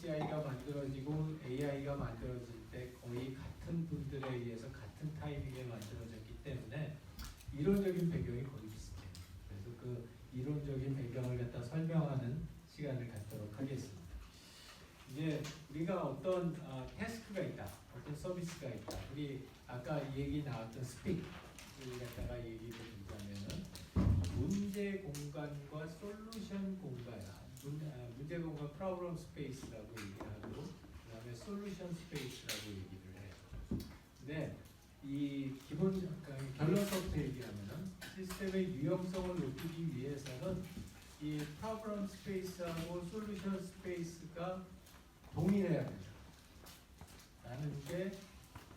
HCI가 만들어지고 AI가 만들어질 때 거의 같은 분들에 의해서 같은 타이밍에 만들어졌기 때문에 이론적인 배경이 거의 비슷해요. 그래서 그 이론적인 배경을 갖다 설명하는 시간을 갖도록 하겠습니다. 이제 우리가 어떤 태스크가 있다, 어떤 서비스가 있다. 우리 아까 얘기 나왔던 스픽을 갖다가 얘기를 드리자면은 문제 공간과 솔루션 공간, 문제 공간 프로블럼 스페이스라고 얘기를 하고, 그다음에 솔루션 스페이스라고 얘기를 해요. 근데 이 기본 결론부터 얘기하면은 시스템의 유용성을 높이기 위해서는 이 프로블럼 스페이스하고 솔루션 스페이스가 동일해야 된다. 라는 게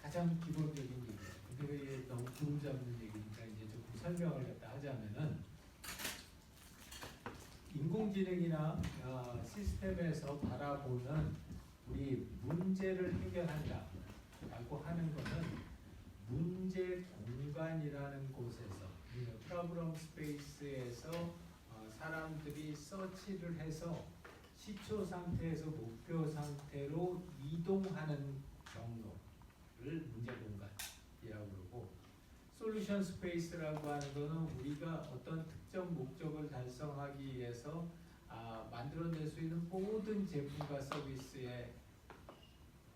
가장 기본적인 얘기예요. 근데 이게 너무 구름 잡는 얘기니까 이제 조금 설명을 갖다 하자면은 인공지능이나 시스템에서 바라보는 우리 문제를 해결한다 라고 하는 것은 문제 공간이라는 곳에서 프로블럼 스페이스에서 사람들이 서치를 해서 시초 상태에서 목표 상태로 이동하는 경로를 문제 공간이라고 그러고, 솔루션 스페이스라고 하는 것은 우리가 어떤 특정 목적을 달성하기 위해서 만들어낼 수 있는 모든 제품과 서비스의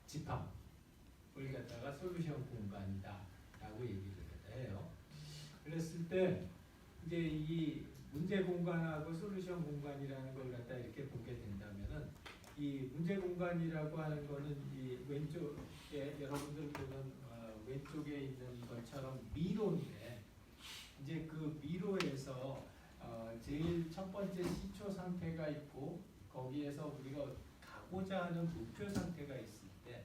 집합을 갖다가 솔루션 공간이다 라고 얘기를 해요. 그랬을 때 이제 이 문제 공간하고 솔루션 공간이라는 걸 갖다 이렇게 보게 된다면은, 이 문제 공간이라고 하는 거는 이 왼쪽에 여러분들 보는 왼쪽에 있는 것처럼 미로인데, 이제 그 미로에서 제일 첫 번째 시초 상태가 있고, 거기에서 우리가 가고자 하는 목표 상태가 있을 때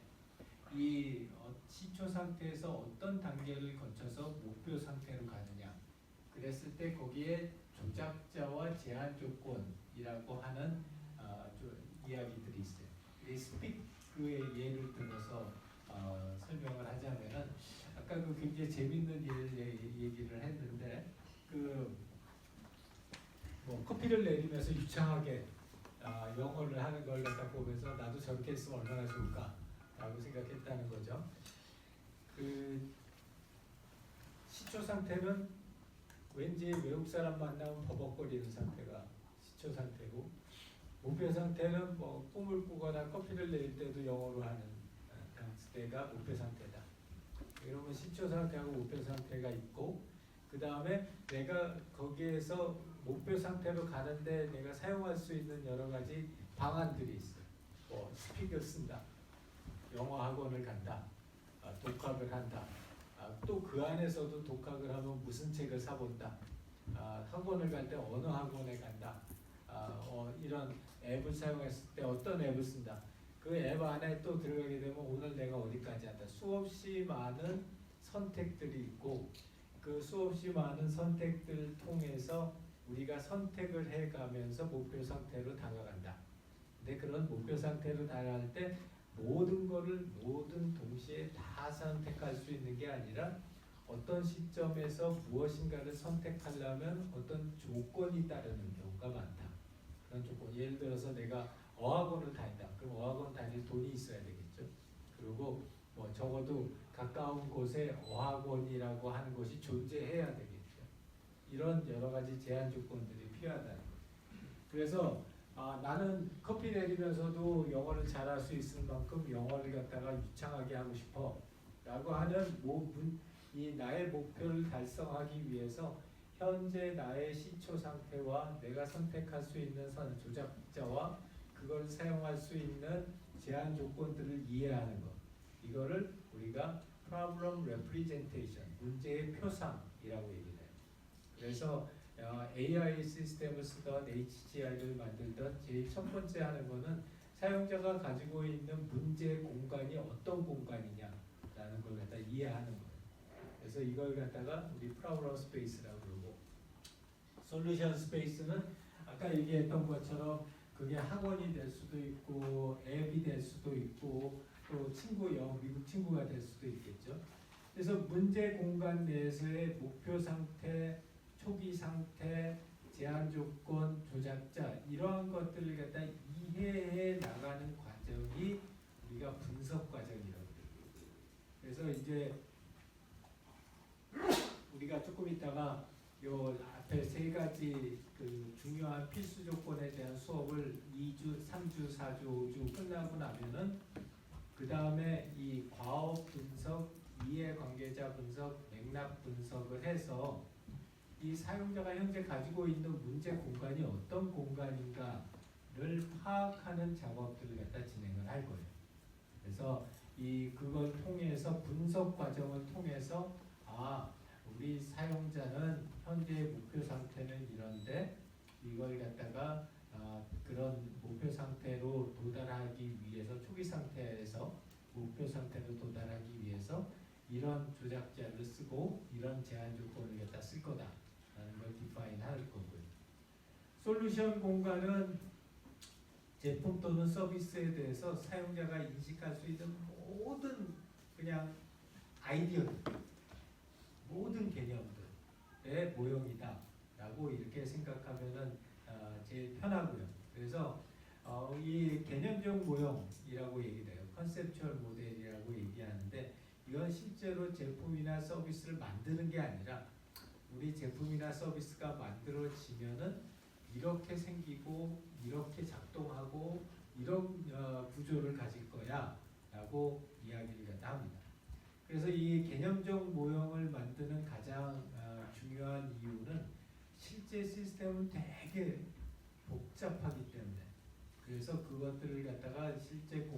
이 시초 상태에서 어떤 단계를 거쳐서 목표 상태로 가느냐, 그랬을 때 거기에 조작자와 제한 조건이라고 하는 이야기들이 있어요. 이 스픽의 예를 들어서 설명을 하자면은, 아까 그 굉장히 재밌는 얘기를 했는데, 뭐 커피를 내리면서 유창하게 영어를 하는 걸 갖다 보면서 나도 저렇게 했으면 얼마나 좋을까라고 생각했다는 거죠. 그 시초 상태는 왠지 외국 사람 만나면 버벅거리는 상태가 시초 상태고, 목표 상태는 뭐 꿈을 꾸거나 커피를 내릴 때도 영어로 하는 때가 목표 상태다. 이러면 시초 상태하고 목표 상태가 있고, 그 다음에 내가 거기에서 목표 상태로 가는데 내가 사용할 수 있는 여러 가지 방안들이 있어요. 뭐 스픽을 쓴다, 영어 학원을 간다, 독학을 한다, 또 그 안에서도 독학을 하면 무슨 책을 사본다, 학원을 갈 때 어느 학원에 간다, 이런 앱을 사용했을 때 어떤 앱을 쓴다, 그 앱 안에 또 들어가게 되면 오늘 내가 어디까지 한다. 수없이 많은 선택들이 있고, 그 수없이 많은 선택들을 통해서 우리가 선택을 해가면서 목표 상태로 다가간다. 근데 그런 목표 상태로 다가갈 때 모든 동시에 다 선택할 수 있는 게 아니라, 어떤 시점에서 무엇인가를 선택하려면 어떤 조건이 따르는 경우가 많다. 그런 조건, 예를 들어서 내가 어학원을 다닌다. 그럼 어학원 다닐 돈이 있어야 되겠죠. 그리고 뭐 적어도 가까운 곳에 어학원이라고 하는 곳이 존재해야 되겠죠. 이런 여러 가지 제한 조건들이 필요하다는 거죠. 그래서 나는 커피 내리면서도 영어를 잘할 수 있을 만큼 영어를 갖다가 유창하게 하고 싶어 라고 하는 이 나의 목표를 달성하기 위해서 현재 나의 시초 상태와 내가 선택할 수 있는 조작자와 그걸 사용할 수 있는 제한 조건들을 이해하는 것, 이거를 우리가 Problem Representation, 문제의 표상이라고 얘기를 해요. 그래서 AI 시스템을 쓰던 HCI를 만들던 제일 첫 번째 하는 거는 사용자가 가지고 있는 문제 공간이 어떤 공간이냐라는 걸 갖다 이해하는 거예요. 그래서 이걸 갖다가 우리 프로블럼 스페이스라고 그러고, 솔루션 스페이스는 아까 얘기했던 것처럼 그게 학원이 될 수도 있고 앱이 될 수도 있고 또 미국 친구가 될 수도 있겠죠. 그래서 문제 공간 내에서의 목표 상태, 초기 상태, 제한 조건, 조작자 이러한 것들을 갖다 이해해 나가는 과정이 우리가 분석 과정이라고. 그래서 이제 우리가 조금 있다가 요 앞에 세 가지 그 중요한 필수 조건에 대한 수업을 2주, 3주, 4주, 5주 끝나고 나면은 그 다음에 이 과업 분석, 이해관계자 분석, 맥락 분석을 해서 이 사용자가 현재 가지고 있는 문제 공간이 어떤 공간인가를 파악하는 작업들을 갖다 진행을 할 거예요. 그래서 그걸 통해서 분석 과정을 통해서 우리 사용자는 현재 목표 상태는 이런데 이걸 갖다가 그런 목표 상태로 도달하기 위해서 초기 상태에서 목표 상태로 도달하기 위해서 이런 조작자를 쓰고 이런 제한 조건을 갖다 쓸 거다라는 걸 디파인 할 거고요. 솔루션 공간은 제품 또는 서비스에 대해서 사용자가 인식할 수 있는 모든 그냥 아이디어들, 모든 개념들의 모형이다라고 이렇게 생각하면은 제일 편하고요. 그래서 이 개념적 모형이라고 얘기돼요. 컨셉추얼 모델이라고 얘기하는데 이건 실제로 제품이나 서비스를 만드는 게 아니라 우리 제품이나 서비스가 만들어지면은 이렇게 생기고 이렇게 작동하고 이런 구조를 가질 거야라고 이야기를 갖다 합니다. 그래서 이 개념적 모형을 만드는 가장 중요한 이유는 실제 시스템은 되게 복잡하기 때문에 그래서 그것들을 갖다가 실제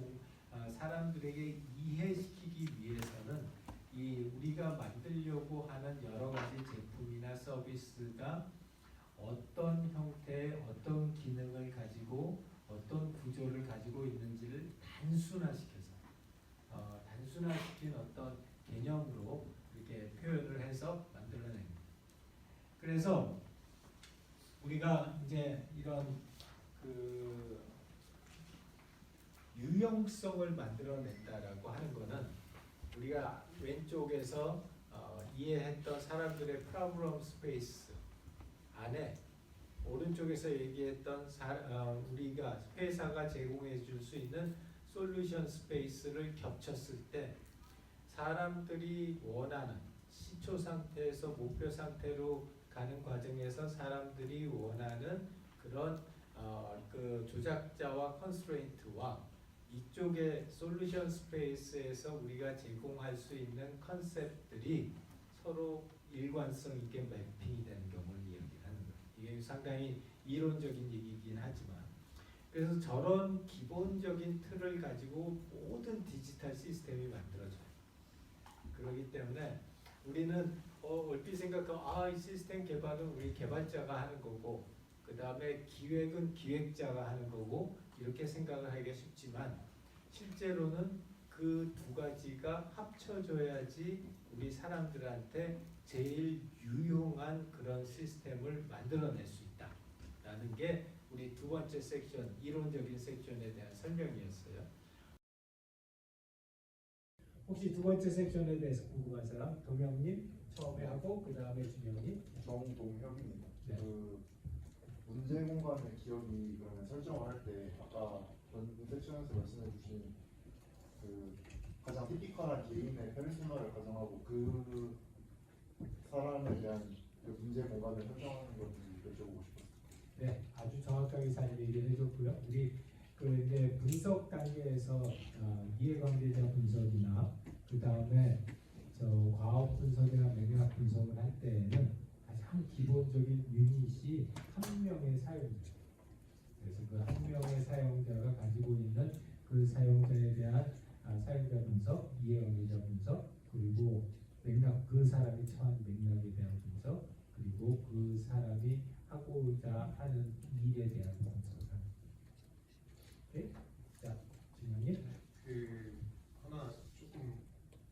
사람들에게 이해시키기 위해서는 이 우리가 만들려고 하는 여러 가지 제품이나 서비스가 어떤 형태의 어떤 기능을 가지고 어떤 구조를 가지고 있는지를 단순화시킨 어떤 개념으로 이렇게 표현을 해서 만들어냅니다. 그래서 우리가 이제 이런 그 유형성을 만들어낸다라고 하는 거는 우리가 왼쪽에서 이해했던 사람들의 프로블럼 스페이스 안에 오른쪽에서 얘기했던 우리가 회사가 제공해 줄 수 있는 솔루션 스페이스를 겹쳤을 때 사람들이 원하는 시초 상태에서 목표 상태로 가는 과정에서 사람들이 원하는 그런 그 조작자와 컨스트레인트와 이쪽의 솔루션 스페이스에서 우리가 제공할 수 있는 컨셉들이 서로 일관성 있게 매핑이 되는 경우를 이야기하는 거예요. 이게 상당히 이론적인 얘기이긴 하지만 그래서 저런 기본적인 틀을 가지고 모든 디지털 시스템이 만들어져요. 그렇기 때문에 우리는 얼핏 생각하면 이 시스템 개발은 우리 개발자가 하는 거고 그 다음에 기획은 기획자가 하는 거고 이렇게 생각을 하기가 쉽지만 실제로는 그 두 가지가 합쳐져야지 우리 사람들한테 제일 유용한 그런 시스템을 만들어낼 수 있다라는 게 우리 두 번째 섹션, 이론적인 섹션에 대한 설명이었어요. 혹시 두 번째 섹션에 대해서 궁금한 사람? 동영님 처음에 하고 그 다음에 준영님. 정동혁입니다. 네. 그 문제 공간의 기억이 그러면 설정을 할 때 아까 전 섹션에서 말씀해주신 그 가장 티피컬한 개인의 페르소나를 가정하고 그 사람에 대한 그 문제 공간을 설정하는 건지 여쭤보고 싶었어요. 네, 아주 정확하게 잘 얘기를 해줬고요. 우리 그 이제 분석 단계에서 이해관계자 분석이나 그 다음에 과업 분석이나 맥락 분석을 할 때에는 가장 기본적인 유닛이 한 명의 사용자. 그래서 그 한 명의 사용자가 가지고 있는 그 사용자에 대한 사용자 분석, 이해관계자 분석, 그리고 맥락 그 사람이 처한 맥락에 대한 분석, 그리고 그 사람이 하고자 하는 일에 대한 분석을 하는. 네? 자, 진영님. 그 하나 조금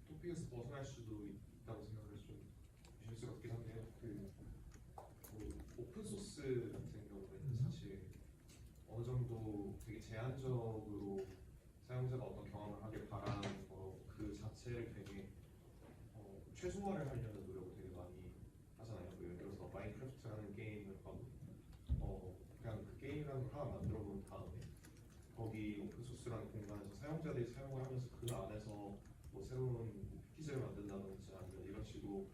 토픽에서 벗어날 수도 있다고 생각을 좀 주실 수 같긴 한데요. 오픈 소스 같은 경우에는 사실 어느 정도 되게 제한적으로 사용자가 어떤 경험을 하길 바라는 거 그 자체를 되게 최소화를 하려는 노력을 되게 많이 하잖아요. 예를 들어서 마인크래프트라는 게임을 봐도 프로그램을 하나 만들어 본 다음에 거기 오픈소스라는 공간에서 사용자들이 사용을 하면서 그 안에서 뭐 새로운 패키지를 만든다든지 아니면 이런 식으로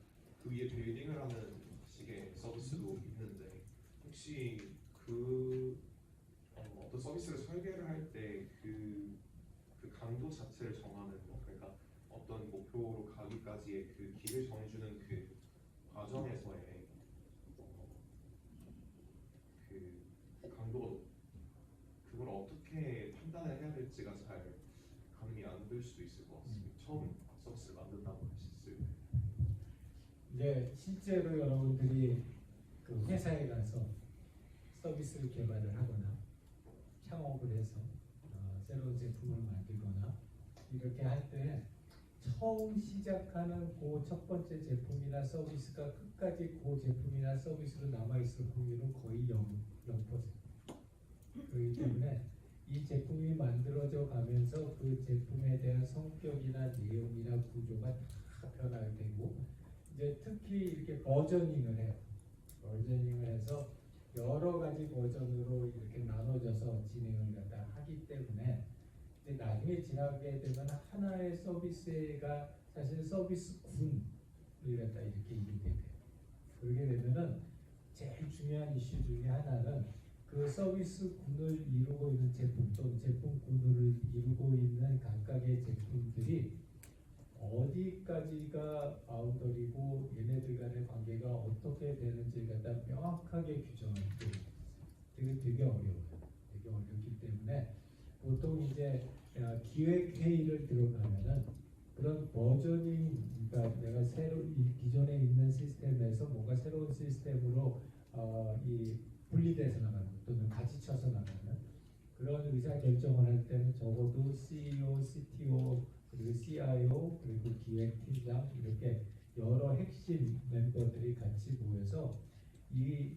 그 위에 빌딩을 하는 식의 서비스도 있는데 혹시 어떤 서비스를 설계를 할 때 그 강도 자체를 정하는 거 그러니까 어떤 목표로 가기까지의 그 길을 정해주는 그 과정에서의 그 강도가 그걸 어떻게 판단을 해야 될지가 잘 감이 안 들 수도 있을 것 같습니다. 처음 서비스를 만든다고 하셨을 때. 이제 실제로 여러분들이 그 회사에 가서 서비스를 개발을 하거나 창업을 해서 새로운 제품을 만들거나 이렇게 할 때 처음 시작하는 그 첫 번째 제품이나 서비스가 끝까지 그 제품이나 서비스로 남아있을 확률은 거의 0%. 그렇기 때문에 이 제품이 만들어져 가면서 그 제품에 대한 성격이나 내용이나 구조가 다 변화가 되고 이제 특히 이렇게 버저닝을 해요. 버저닝을 해서 여러 가지 버전으로 이렇게 나눠져서 진행을 갖다 하기 때문에 이제 나중에 지나게 되면 하나의 서비스가 사실 서비스군을 갖다 이렇게 이루게 돼요. 그렇게 되면은 제일 중요한 이슈 중에 하나는 그 서비스군을 이루고 있는 제품 또는 제품군을 이루고 있는 각각의 제품들이 어디까지가 바운더리고 얘네들 간의 관계가 어떻게 되는지를 갖다 명확하게 규정을 해요. 이게 되게 어려워요. 되게 어렵기 때문에 보통 이제 기획 회의를 들어가면은 그런 버저닝, 그러니까 내가 새로 기존에 있는 시스템에서 뭔가 새로운 시스템으로 이 분리돼서 나가는 또는 같이 쳐서 나가는 그런 의사 결정을 할 때는 적어도 CEO, CTO 그리고 CIO 그리고 기획팀장 이렇게 여러 핵심 멤버들이 같이 모여서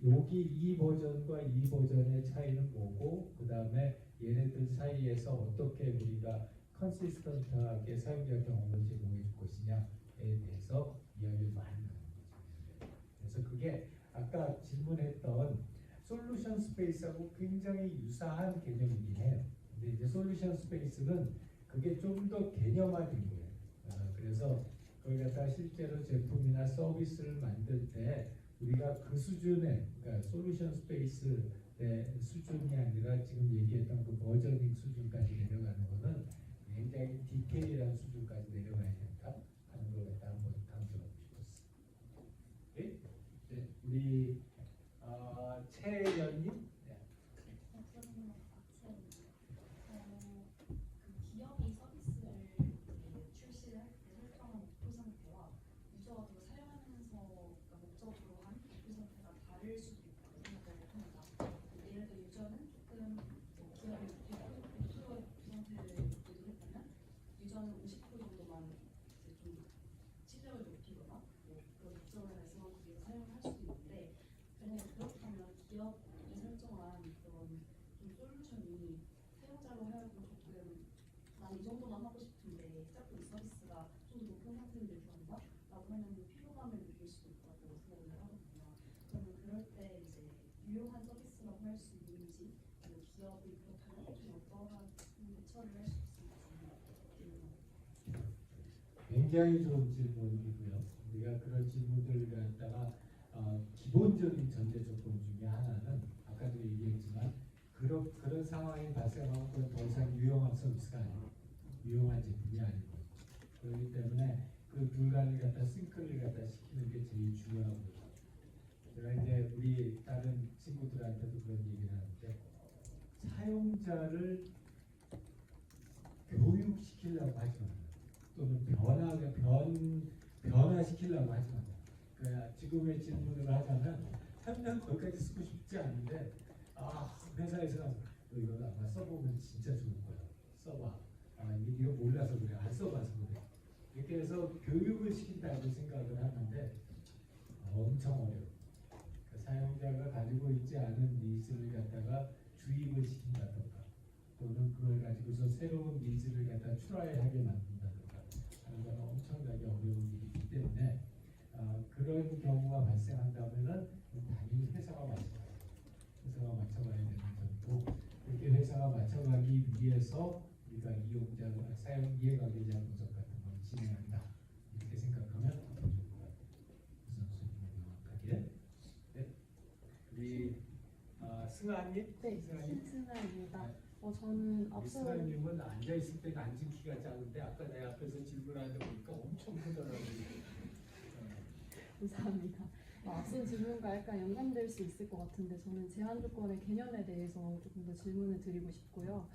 여기 이 버전과 이 버전의 차이는 뭐고 그 다음에 얘네들 사이에서 어떻게 우리가 컨시스턴트하게 사용자 경험을 제공해 줄 것이냐에 대해서 이야기를 많이 하는 거죠. 그래서 그게 아까 질문했던 솔루션 스페이스하고 굉장히 유사한 개념이긴 해요. 근데 이제 솔루션 스페이스는 그게 좀 더 개념화된 거예요. 그래서 그걸 갖다 실제로 제품이나 서비스를 만들 때 우리가 그 수준의 그러니까 솔루션 스페이스의 수준이 아니라 지금 얘기했던 그 버저닝 수준까지 내려가는 것은 굉장히 디테일한 수준까지 내려가야 된다 하는 걸 갖다 한번 강조하고 싶었어요. 네? 네, 우리 최연님. 네. 기업이 서비스를 출시를 할 때 설정한 목표 상태와 유저가 그걸 사용하면서 목적으로 한 목표 상태가 다를 수도 있다고 생각을 합니다. 예를 들어 유저는 조금 기업이 목표의 목표 상태를 유도했다면 유저는 50% 정도만 좀 실력을 높이거나 그런 목적을 달성한 거기서 사용을 할 수도 있는데 만약에 그렇다면 기업이 설정한 그런 좀 솔루션이 사용자로 하여금 조금 난 이 정도만 하고 싶은데 자꾸 이 서비스가 좀 더 높은 상태인데 구한다? 라고 하면 피로감을 느낄 수도 있다고 생각을 하거든요. 그러면 그럴 때 이제 유용한 서비스라고 할 수 있는지 그리고 기업이 그렇다면 좀 어떠한 대처를 할 수 있을지 굉장히 좋은 질문이고요. 우리가 그런 질문들을 갖다가 기본적인 전제 조건 중에 하나는 아까도 얘기했지만 그런 상황이 발생하면 그건 더 이상 유용한 서비스가 아니고 유용한 제품이 아니고 그렇기 때문에 그 둘간을 갖다 싱크를 갖다 시키는 게 제일 중요한 거죠. 제가 이제 우리 다른 친구들한테도 그런 얘기를 하는데 사용자를 교육시키려고 하지 마요. 또는 변화시키려고 하지 마요. 그러니까 지금의 질문을 하자면 당장 거기까지 쓰고 싶지 않은데 회사에서 너 이거 아마 써보면 진짜 좋을 거야. 써봐. 이거 몰라서 그래. 안 써봐서 그래. 이렇게 해서 교육을 시킨다고 생각을 하는데 엄청 어려워. 그러니까 사용자가 가지고 있지 않은 니즈를 갖다가 주입을 시킨다던가 또는 그걸 가지고서 새로운 니즈를 갖다 트라이하게 만든다던가 하는 건 엄청나게 어려운 일이기 때문에 그런 경우가 발생한다면은 당연히 회사가 맞춰가야 되는 점이고 맞춰가기 위해서 우리가 이용자 사용 이해관계자 분석 같은 걸 진행한다. 이렇게 생각하면 더 좋을 것 같아요. 우선 수님이 명확하게. 네. 우리 승아님. 네, 승아님. 신승아입니다. 네. 저는 우리 앞서 승아님은 앉아 있을 때는 앉은 키가 작은데 아까 내 앞에서 질문하다 보니까 엄청 크더라고요. 감사합니다. 앞선 질문과 약간 연관될 수 있을 것 같은데 저는 제한 조건의 개념에 대해서 조금 더 질문을 드리고 싶고요.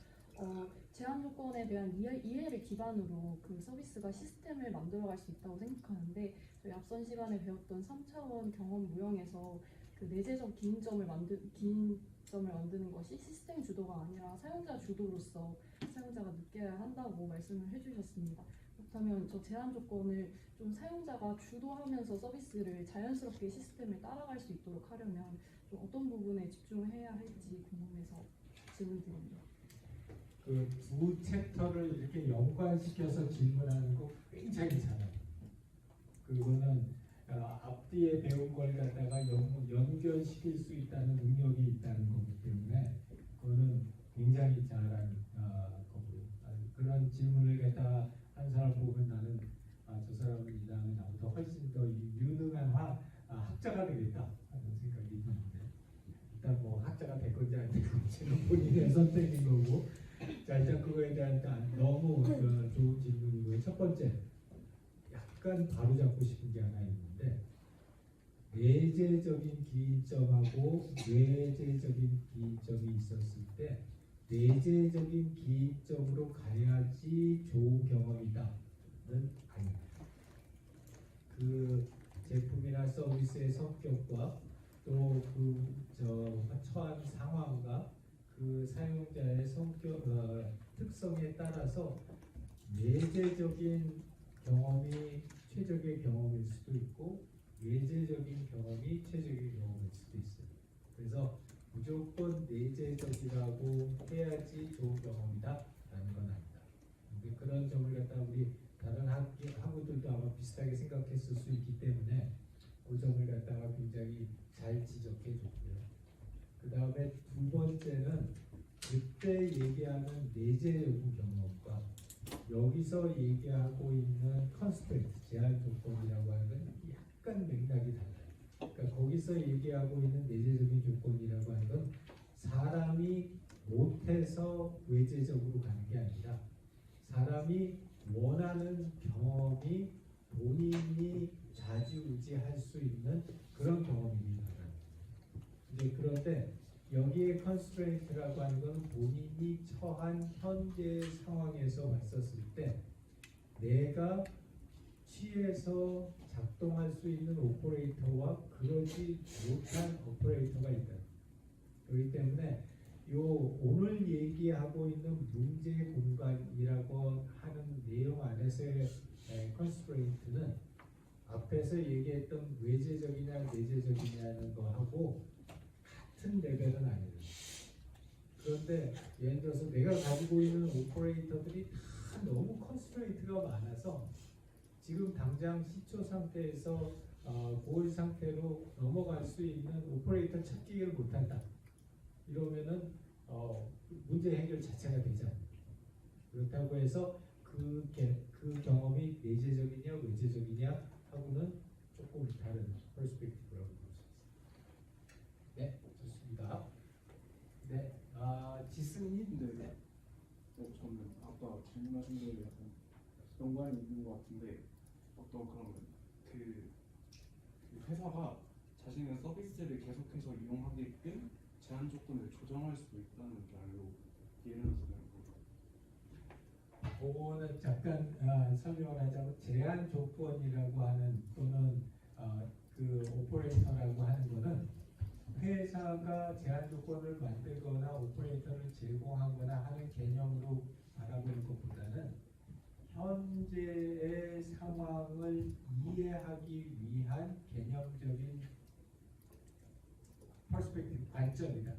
제한 조건에 대한 이해를 기반으로 그 서비스가 시스템을 만들어갈 수 있다고 생각하는데 저희 앞선 시간에 배웠던 3차원 경험 무형에서 그 내재적 기인점을 만드는 것이 시스템 주도가 아니라 사용자 주도로서 사용자가 느껴야 한다고 말씀을 해주셨습니다. 그렇다면 저 제한 조건을 좀 사용자가 주도하면서 서비스를 자연스럽게 시스템을 따라갈 수 있도록 하려면 좀 어떤 부분에 집중해야 할지 궁금해서 질문드립니다. 그 두 챕터를 이렇게 연관시켜서 질문하는 거 굉장히 잘해요. 그거는 앞뒤에 배운 걸 갖다가 연결시킬 수 있다는 능력이 있다는 거기 때문에 그거는 굉장히 잘한 거고요. 그런 질문을 갖다가 한 사람 보면 나는 저 사람은 이 다음에 나보다 훨씬 더 유능한 학자가 되겠다 하는 생각이 드는데 일단 뭐 학자가 될 건지 안 될 건지는 본인의 선택인 거고 자 일단 그거에 대한 너무 좋은 질문이고요. 첫 번째 약간 바로잡고 싶은 게 하나 있는데 내재적인 기인점하고 외재적인 기인점이 있었을 때 내재적인 기인점으로 가야지 좋은 경험이다는 아닙니다. 그 제품이나 서비스의 성격과 또 처한 상황과 그 사용자의 성격 특성에 따라서 내재적인 경험이 최적의 경험일 수도 있고 외재적인 경험이 최적의 경험일 수도 있어요. 그래서 무조건 내재적이라고 해야지 좋은 경험이다라는 건 아니다. 근데 그런 점을 갖다 우리 다른 학우들도 아마 비슷하게 생각했을 수 있기 때문에 그 점을 갖다가 굉장히 잘 지적해 줬고요. 그 다음에 두 번째는 그때 얘기하는 내재적인 경험과 여기서 얘기하고 있는 컨스트레인트, 제한 조건이라고 하는 건 약간 맥락이 달라요. 그러니까 거기서 얘기하고 있는 내재적인 조건이라고 하는 건 사람이 못해서 외재적으로 가는 게 아니라 사람이 원하는 경험이 본인이 좌지우지할 수 있는 그런 경험이기 바랍니다. 이제 그런데 여기에 컨스트레인트라고 하는 건 본인이 처한 현재 상황에서 봤었을 때 내가 취해서 작동할 수 있는 오퍼레이터와 그러지 못한 오퍼레이터가 있다. 그렇기 때문에 요 오늘 얘기하고 있는 문제 공간이라고 하는 내용 안에서의 컨스트레인트는 앞에서 얘기했던 외재적이냐 내재적이냐는 거하고 같은 레벨은 아니에요. 그런데 예를 들어서 내가 가지고 있는 오퍼레이터들이 다 너무 컨스트레인트가 많아서 지금 당장 시초 상태에서 고일 상태로 넘어갈 수 있는 오퍼레이터 찾기를 못한다. 이러면은 문제 해결 자체가 되지 않습니다. 그렇다고 해서 그 경험이 내재적이냐 외재적이냐 하고는 조금 다른 퍼스펙티브라고 볼 수 있습니다. 네, 좋습니다. 네, 지승님. 네. 저는 아까 질문하신 대로 약간 연관이 있는 것 같은데 그러면 그 회사가 자신의 서비스를 계속해서 이용하게끔 제한 조건을 조정할 수도 있다는 말로 이해를 해서 되는 거죠. 그거는 잠깐 설명을 하자면 제한 조건이라고 하는 또는 그 오퍼레이터라고 하는 거는 회사가 제한 조건을 만들거나 오퍼레이터를 제공하거나 하는 개념으로 바라보는 것보다는 현재의 상황을 이해하기 위한 개념적인 퍼스펙티브 관점이다.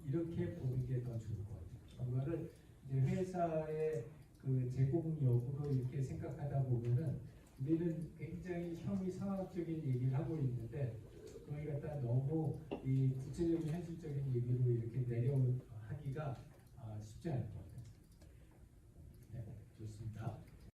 이렇게 보는 게 더 좋을 것 같아요. 그거를 이제 회사의 그 제공력으로 이렇게 생각하다 보면은 우리는 굉장히 상황적인 얘기를 하고 있는데 그걸 갖다 너무 이 구체적인 현실적인 얘기로 이렇게 내려하기가 쉽지 않죠.